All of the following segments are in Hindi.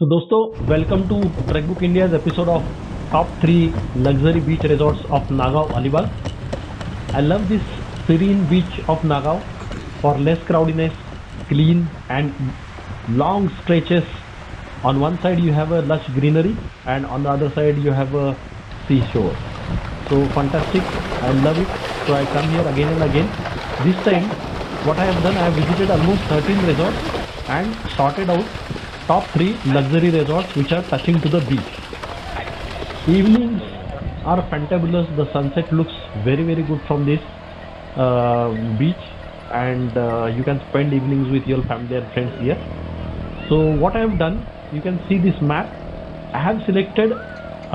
सो दोस्तों, welcome to Track Book India's episode of top 3 luxury beach resorts of Nagaon Alibag. I love this serene beach of Nagaon for less crowdiness, clean and long stretches. On one side you have a lush greenery and on the other side you have a seashore. So fantastic, I love it. So I come here again and again. This time what I have done, I have visited almost 13 resorts and sorted out top 3 luxury resorts which are touching to the beach. Evenings are fantabulous. The sunset looks very good from this beach, and you can spend evenings with your family and friends here. So what I have done, you can see this map. I have selected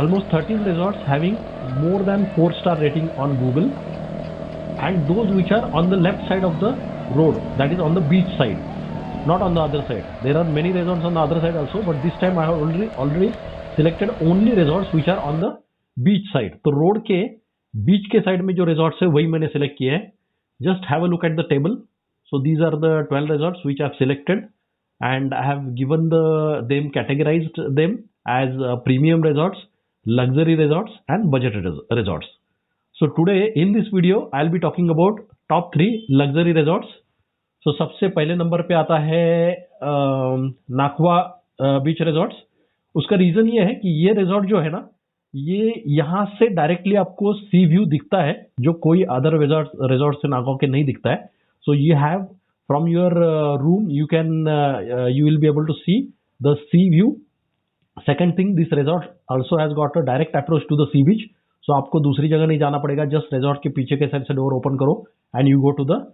almost 13 resorts having more than 4-star rating on Google, and those which are on the left side of the road, that is on the beach side, not on the other side. There are many resorts on the other side also, but this time I have already selected only resorts which are on the beach side. तो रोड के बीच के साइड में जो रिजॉर्ट्स है वही मैंने सिलेक्ट किए हैं. Just have a look at the table. So these are the 12 resorts which I have selected and I have given them categorized them as premium resorts, luxury resorts and budget resorts. So today in this video I'll be talking about top 3 luxury resorts. So सबसे पहले नंबर पे आता है नाखवा बीच रिजॉर्ट्स. उसका रीजन ये है कि ये रिजॉर्ट जो है ना, ये यहाँ से डायरेक्टली आपको सी व्यू दिखता है जो कोई अदर रिजॉर्ट से नागांव के नहीं दिखता है. So you have from your room you will be able to see the sea view. Second thing, this resort also has got a direct approach to the sea beach. सो आपको दूसरी जगह नहीं जाना पड़ेगा. जस्ट रिजॉर्ट के पीछे के साइड से डोर ओपन करो and you go to the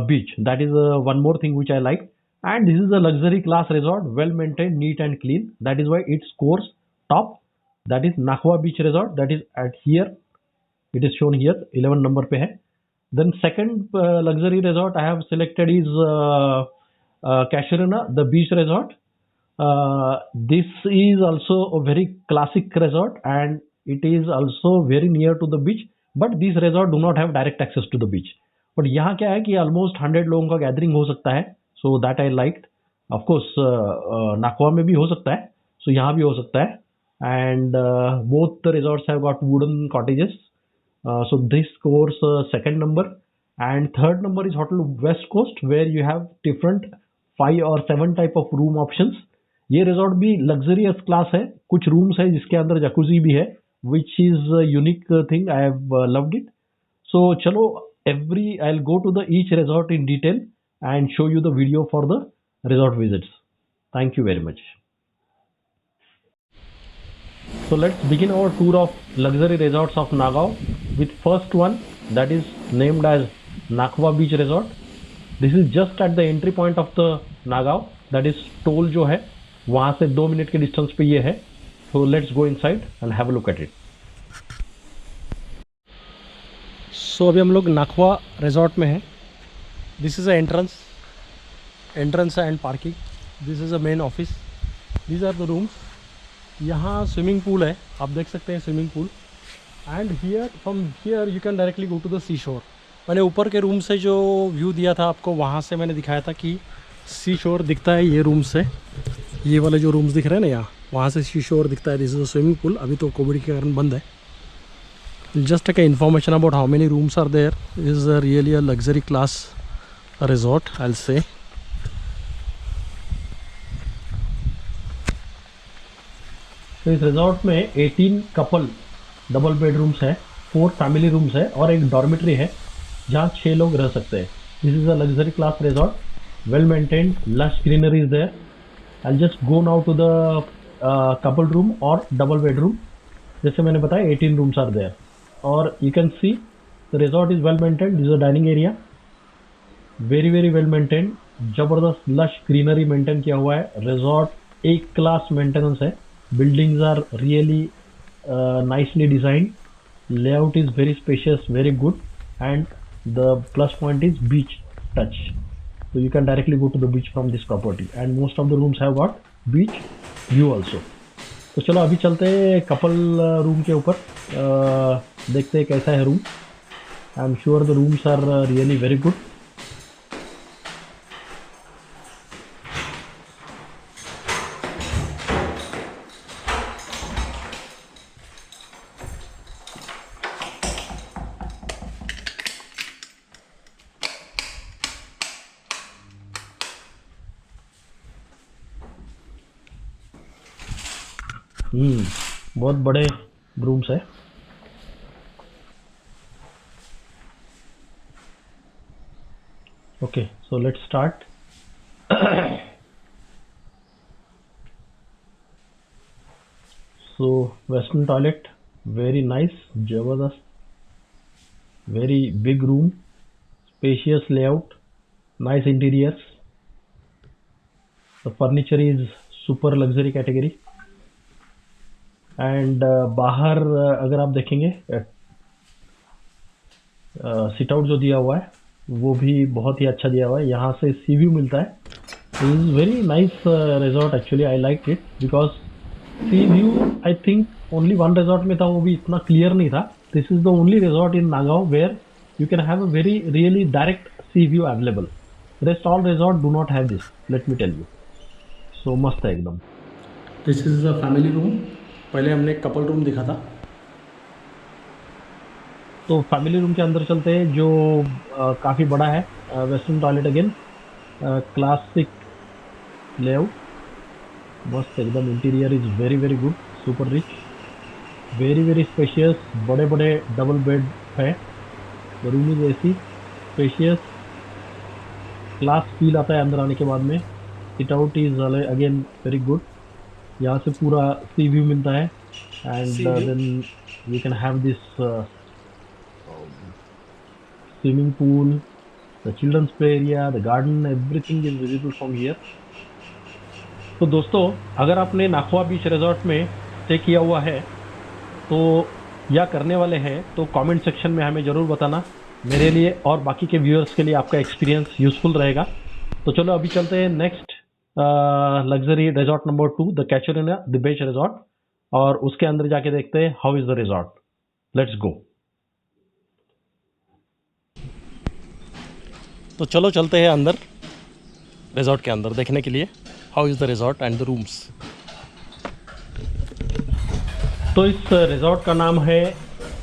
beach. That is one more thing which I like. And this is a luxury class resort, well maintained, neat and clean. That is why it scores top. That is Nakhwa Beach Resort. That is at here. It is shown here. 11 number पे है. Then second luxury resort I have selected is Casuarina, the beach resort. This is also a very classic resort and it is also very near to the beach. But these resorts do not have direct access to the beach. But यहाँ क्या है कि ऑलमोस्ट 100 लोगों का गैदरिंग हो सकता है. So that I like. Of course Nakhawa में भी हो सकता है, सो यहाँ भी हो सकता है. And both the resorts have got wooden cottages. So this scores second number. And third number is hotel West Coast where you have different 5 or 7 type of room options. ये रिजॉर्ट भी लग्जरियस क्लास है. कुछ रूम्स है जिसके अंदर जकूजी भी है, which is unique thing. I have loved it. So चलो, I'll go to the each resort in detail and show you the video for the resort visits. Thank you very much. So let's begin our tour of luxury resorts of Nagaon with first one, that is named as Nakhwa Beach Resort. This is just at the entry point of the Nagaon. That is toll जो है वहाँ से 2 मिनट के डिस्टेंस पे ये है. So let's go inside and have a look at it. सो अभी हम लोग नाखवा रिजॉर्ट में हैं. This is a entrance and parking. This is a main office. These are the rooms. यहाँ स्विमिंग पूल है, आप देख सकते हैं swimming pool. And here from here you can directly go to the sea shore. मैंने ऊपर के रूम से जो व्यू दिया था आपको, वहाँ से मैंने दिखाया था कि सी शोर दिखता है ये रूम से. ये वाले जो रूम्स दिख रहे हैं ना यहाँ, वहाँ से सी शोर दिखता है. This is a swimming pool. अभी तो कोविड के कारण बंद है. Just take information about how many rooms are there. This is really a luxury class resort, I'll say. तो इस रिजॉर्ट में 18 कपल डबल बेडरूम्स है, 4 फैमिली रूम्स है और एक डॉर्मेट्री है जहाँ 6 लोग रह सकते हैं. This is a luxury class resort, well maintained, lush greenery is there. I just go now to the couple room और डबल बेडरूम. जैसे मैंने बताया 18 रूम्स आर देयर. और you can see the resort is well maintained. This is a dining area, very well maintained. जबरदस्त लश ग्रीनरी मेंटेन किया हुआ है. रिजॉर्ट एक क्लास मेंटेनेंस है. Buildings are really nicely designed. Layout is very spacious, very good, and the plus point is beach touch. So you can directly go to the beach from this property, and most of the rooms have got beach view also. तो चलो अभी चलते हैं कपल रूम के ऊपर. देखते हैं कैसा है room. I am sure the rooms are really very good. बहुत बड़े रूम्स है। Okay, so let's start. So western toilet, very nice, जबरदस्त, very big room, spacious layout, nice interiors. The furniture is super luxury category. And बाहर अगर आप देखेंगे सिट आउट जो दिया हुआ है वो भी बहुत ही अच्छा दिया हुआ है। यहाँ से सी व्यू मिलता है। It is very nice resort actually, I like it because sea view I think only one resort में था, वो भी इतना क्लियर नहीं था। This is the only resort in Nagaon where you can have a very really direct sea view available. Rest all resort do not have this, let me tell you. So मस्त है एकदम। This is a family room. पहले हमने एक कपल रूम देखा था, तो फैमिली रूम के अंदर चलते हैं जो काफ़ी बड़ा है। Western toilet again, classic layout, मस्त एकदम। Interior is very very good, super rich, very very spacious, बड़े बड़े डबल बेड है। Room is AC, spacious, class feel आता है अंदर आने के बाद में। Sit out is again very good, यहाँ से पूरा सी व्यू मिलता है। And then you can have this swimming pool, the children's play area, the garden, everything is visible from here. तो दोस्तों, अगर आपने नाखवा बीच रिजॉर्ट में स्टे किया हुआ है तो या करने वाले हैं तो कमेंट सेक्शन में हमें ज़रूर बताना। मेरे लिए और बाकी के व्यूअर्स के लिए आपका एक्सपीरियंस यूजफुल रहेगा। तो चलो अभी चलते हैं next luxury resort number 2, the Casuarina the beach resort, और उसके अंदर जाके देखते हैं how is the resort. Let's go. तो चलो चलते हैं अंदर, रिजॉर्ट के अंदर देखने के लिए how is the resort and the rooms. तो इस रिजॉर्ट का नाम है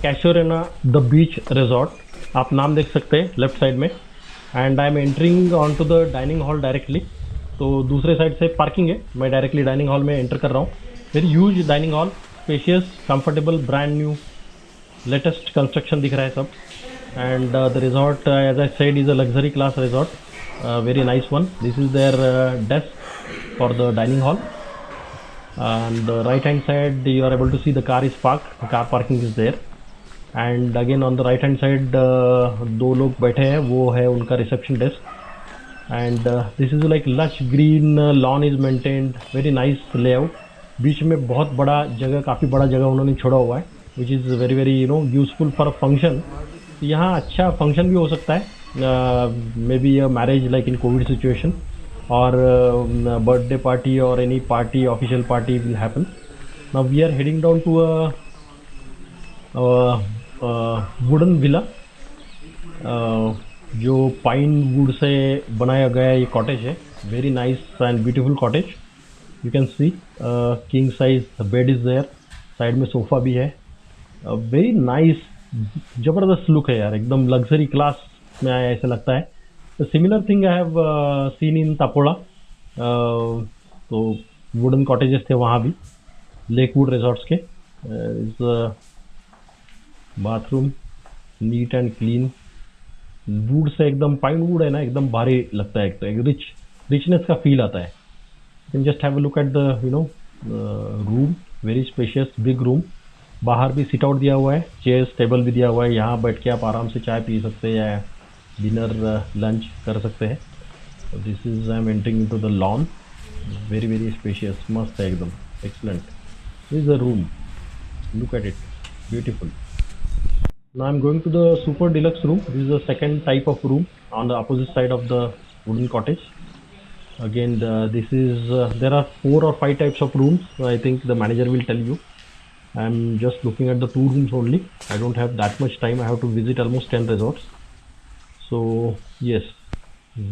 कैचुरिना द बीच रिजॉर्ट। आप नाम देख सकते हैं लेफ्ट साइड में। And I am entering on to the dining hall directly. तो दूसरे साइड से पार्किंग है, मैं डायरेक्टली डाइनिंग हॉल में एंटर कर रहा हूँ। Very huge dining hall, spacious, comfortable, brand new, latest construction दिख रहा है सब। And the resort, as I said, is a luxury class resort, very nice one. This is their desk for the dining hall. On the right hand side you are able to see the car is parked, the car parking is there. And again on the right hand side दो लोग बैठे हैं, वो है उनका reception desk. And this is like lush green lawn is maintained, very nice layout. बीच में बहुत बड़ा जगह, काफ़ी बड़ा जगह उन्होंने छोड़ा हुआ है, which is very very useful for function. यहाँ अच्छा फंक्शन भी हो सकता है, maybe a marriage like in COVID situation, और बर्थडे पार्टी और any party, official party will happen. Now we are heading down to a wooden villa, जो पाइन वुड से बनाया गया ये कॉटेज है। Very nice and beautiful cottage. You can see king size bed is there, side में सोफ़ा भी है। वेरी नाइस, जबरदस्त लुक है यार, एकदम लग्जरी क्लास में आया ऐसा लगता है। तो similar thing I have seen in Tapoda, तो वुडन कॉटेजेस थे वहाँ भी, लेकवुड रिजॉर्ट्स के। Is bathroom neat and clean, wood से एकदम, पाइन वुड है ना, एकदम भारी लगता है, एक रिचनेस का फील आता है। Can just have a look at the room, very spacious big room. बाहर भी सिट आउट दिया हुआ है, चेयर्स टेबल भी दिया हुआ है, यहाँ बैठ के आप आराम से चाय पी सकते हैं या डिनर लंच कर सकते हैं। This is I am entering into the lawn, very very spacious, मस्त है एकदम, excellent. This is the room, look at it, beautiful. Now I'm going to the super deluxe room. This is the second type of room on the opposite side of the wooden cottage. Again, this is there are 4 or 5 types of rooms. I think the manager will tell you. I'm just looking at the 2 rooms only. I don't have that much time. I have to visit almost 10 resorts. So yes,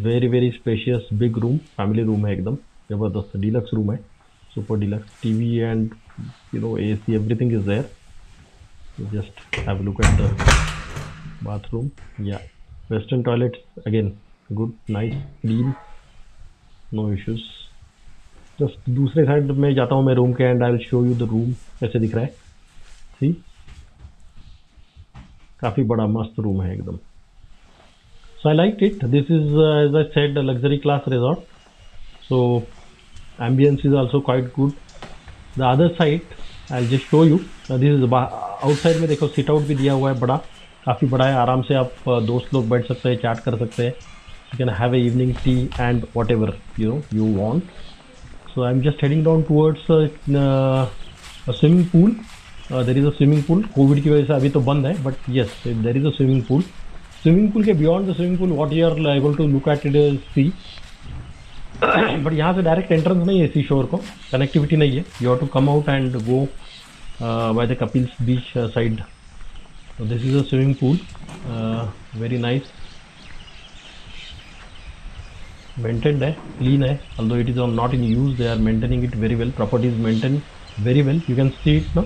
very very spacious big room, family room है एकदम जबरदस्त, deluxe room है, super deluxe, TV and AC, everything is there. So just have a look at the bathroom. Yeah, western toilets again good, nice, clean, no issues. Just दूसरे साइड में जाता हूँ मैं रूम के and I will show you the room कैसे दिख रहा है. सी, काफ़ी बड़ा मस्त रूम है एकदम. So I liked it. This is, as I said, a luxury class resort. So ambience is also quite good. The other side, I'll just show you. This is outside में देखो sit out भी दिया हुआ है बड़ा, काफ़ी बड़ा है. आराम से आप दोस्त लोग बैठ सकते हैं, चैट कर सकते हैं. You can have a evening tea and whatever you want. So I'm just heading down towards a swimming pool. There is a swimming pool. Covid की वजह से अभी तो बंद है, but yes, there is a swimming pool. Swimming pool के beyond the swimming pool what you are able to look at it sea. But यहाँ से डायरेक्ट एंट्रेंस नहीं है सी शोर को, कनेक्टिविटी नहीं है. You have to come out and go by the couple's beach side. This is a swimming pool, very nice, maintained है, क्लीन है. Although it is not in use, they are maintaining it very well. Properties maintain very well. You can see it ना,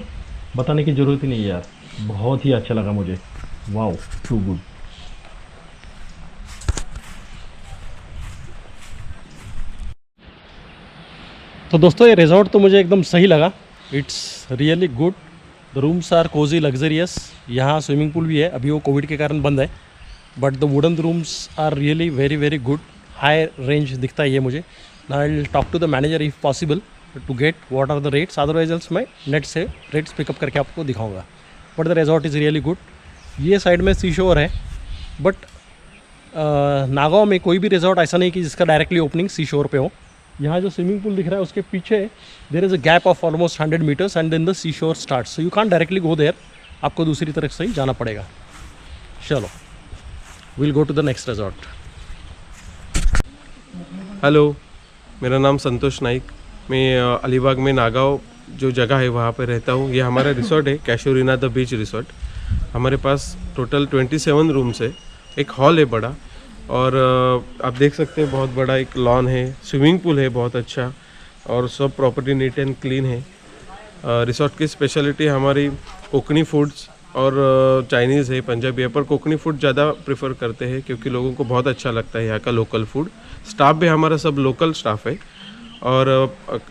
बताने की जरूरत ही नहीं है यार. बहुत ही अच्छा लगा मुझे. Wow, too good. तो दोस्तों ये रिजॉर्ट तो मुझे एकदम सही लगा. It's really good. The rooms are cosy, luxurious. यहाँ स्विमिंग पूल भी है, अभी वो कोविड के कारण बंद है. But the wooden rooms are really very very good. High range दिखता है ये मुझे. I will talk to the manager if possible to get what are the rates. Otherwise else मैं नेट से रेट्स पिकअप करके आपको दिखाऊंगा. But the resort is really good. ये साइड में सी शोर है, बट नागांव में कोई भी रिजॉर्ट ऐसा नहीं कि जिसका डायरेक्टली ओपनिंग सी शोर पे हो. यहाँ जो स्विमिंग पूल दिख रहा है उसके पीछे there is a gap of almost 100 meters and then the sea shore start. So you can't directly go there, आपको दूसरी तरफ से ही जाना पड़ेगा. चलो, will go to the next resort. Hello, मेरा नाम संतोष नाइक. मैं अलीबाग में नागांव जो जगह है वहाँ पे रहता हूँ. ये हमारा रिसोर्ट है, कैशोरीना द बीच रिसोर्ट. हमारे पास टोटल 27 रूम्स है. एक हॉल है बड़ा, और आप देख सकते हैं बहुत बड़ा एक लॉन है. स्विमिंग पूल है बहुत अच्छा, और सब प्रॉपर्टी नीट एंड क्लीन है. रिसोर्ट की स्पेशलिटी हमारी कोकनी फूड्स और चाइनीज़ है, पंजाबी है. पर कोकनी फूड ज़्यादा प्रेफर करते हैं क्योंकि लोगों को बहुत अच्छा लगता है यहाँ का लोकल फूड. स्टाफ भी हमारा सब लोकल स्टाफ है. और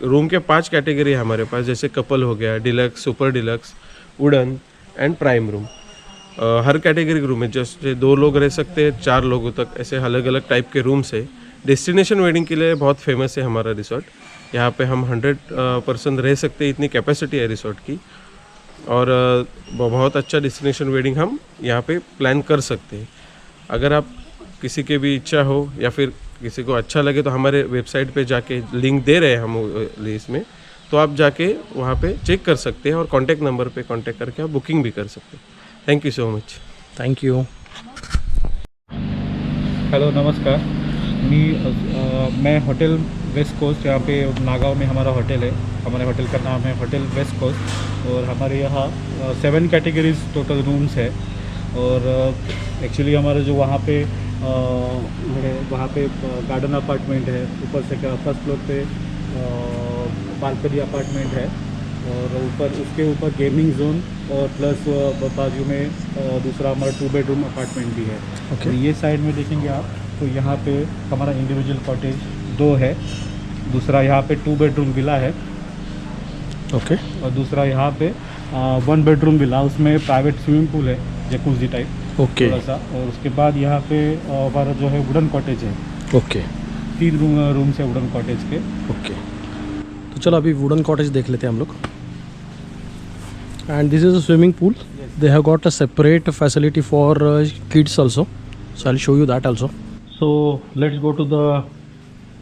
रूम के 5 कैटेगरी है हमारे पास, जैसे कपल हो गया, deluxe, super deluxe, wooden and prime room. Her category के रूम है. जैसे 2 लोग रह सकते हैं, 4 लोगों तक, ऐसे अलग अलग टाइप के रूम्स है. डेस्टिनेशन वेडिंग के लिए बहुत फेमस है हमारा रिसोर्ट. यहाँ पे हम 100% रह सकते हैं, इतनी कैपेसिटी है रिसोर्ट की. और बहुत अच्छा डेस्टिनेशन वेडिंग हम यहाँ पे प्लान कर सकते हैं. अगर आप किसी के भी इच्छा हो या फिर किसी को अच्छा लगे तो हमारे वेबसाइट पे जाके लिंक दे रहे हैं हम लिस्ट में, तो आप जाके वहाँ पे चेक कर सकते हैं और कॉन्टैक्ट नंबर पे कॉन्टैक्ट करके आप बुकिंग भी कर सकते हैं. Thank you so much. Thank you. Hello, नमस्कार. मैं होटल वेस्ट कोस्ट, यहाँ पे नागांव में हमारा होटल है. हमारे होटल का नाम है होटल वेस्ट कोस्ट. और हमारे यहाँ 7 कैटेगरीज टोटल रूम्स है. और एक्चुअली हमारा जो वहाँ पे गार्डन अपार्टमेंट है. ऊपर से फर्स्ट फ्लोर पे बालकनी अपार्टमेंट है, और उसके ऊपर गेमिंग जोन, और प्लस बाजू में दूसरा हमारा 2 बेडरूम अपार्टमेंट भी है. Okay. और ये साइड में देखेंगे आप तो यहाँ पे हमारा इंडिविजुअल कॉटेज 2 है. दूसरा यहाँ पे 2 बेडरूम विला है. ओके. और दूसरा यहाँ पे 1 बेडरूम विला, उसमें प्राइवेट स्विमिंग पूल है, जकूजी टाइप. ओके. थोड़ा सा. और उसके बाद यहाँ पे हमारा जो है वुडन कॉटेज है. ओके. 3 रूम्स है वुडन कॉटेज के. ओके. तो चलो अभी वुडन कॉटेज देख लेते हैं हम लोग. And this is a swimming pool. They have got a separate facility for kids also. So I will show you that also. So let's go to the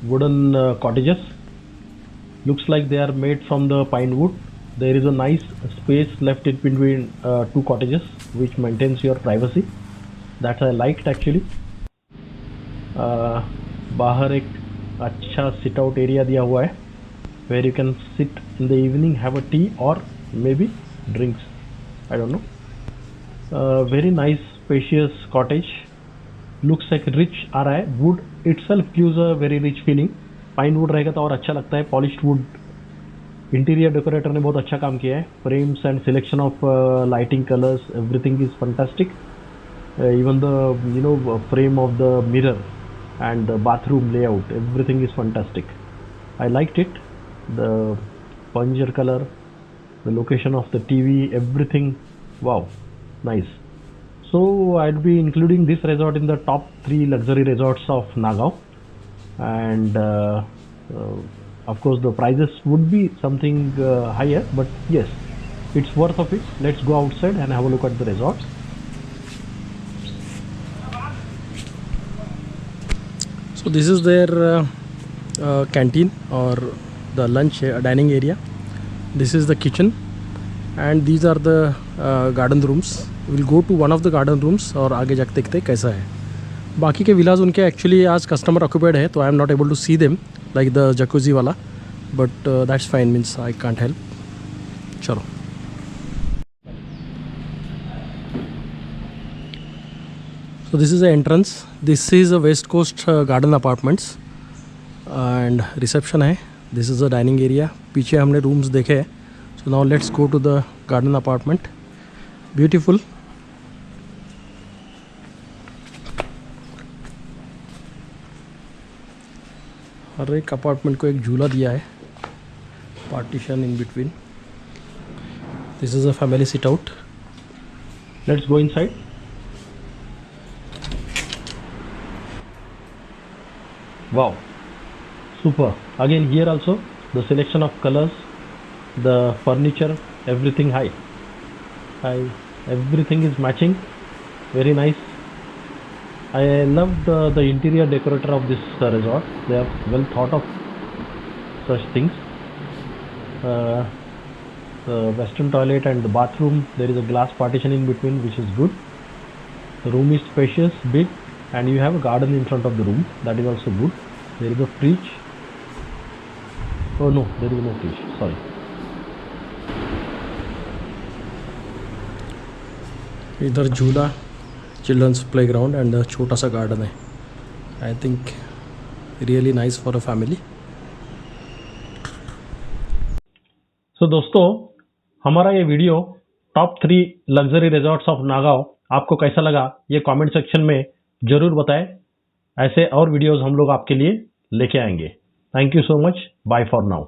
wooden cottages. Looks like they are made from the pine wood. There is a nice space left in between 2 cottages, which maintains your privacy. That I liked actually. बाहर एक अच्छा sit out area दिया हुआ है, where you can sit in the evening, have a tea or maybe drinks. I don't know. Very nice spacious cottage. Looks like rich आ रहा है. Wood itself gives a very rich feeling. Pine wood रहेगा तो और अच्छा लगता है. Polished would. इंटीरियर डेकोरेटर ने बहुत अच्छा काम किया है. Frames and selection of lighting colours, everything is fantastic. Even the frame of the mirror and the bathroom layout, everything is fantastic. I liked it. the Punjab color, the location of the TV, everything. Wow, nice. So I'd be including this resort in the top 3 luxury resorts of Nagaon, and of course the prices would be something higher, but yes, it's worth of it. Let's go outside and have a look at the resorts. So this is their canteen or the lunch dining area. This is the kitchen, and these are the garden rooms. We'll go to one of the garden rooms और आगे जाके देखते हैं कैसा है. बाकी के विलाज उनके एक्चुअली आज कस्टमर ऑक्यूपाइड है, तो I am not able to see them like the jacuzzi वाला, but that's fine, means I can't help. चलो. So this is the entrance. This is a West Coast garden apartments and reception है. This is the dining area. पीछे हमने rooms देखे हैं. So now let's go to the garden apartment. Beautiful. हर एक अपार्टमेंट को एक झूला दिया है. Partition in between. This is a family sit out. Let's go inside. Wow, super. Again here also the selection of colors, the furniture, everything high, everything is matching, very nice. I love the interior decorator of this resort. They have well thought of such things. The western toilet and the bathroom, there is a glass partition in between, which is good. The room is spacious, big, and you have a garden in front of the room. That is also good. There is a fridge. Oh no, there is no fridge, sorry. इधर झूला, चिल्ड्रंस प्लेग्राउंड एंड छोटा सा गार्डन है. I think really nice for a family. So दोस्तों, हमारा ये video top 3 luxury resorts of Nagaon आपको कैसा लगा ये कमेंट सेक्शन में जरूर बताएं. ऐसे और वीडियोस हम लोग आपके लिए लेके आएंगे. Thank you so much. Bye for now.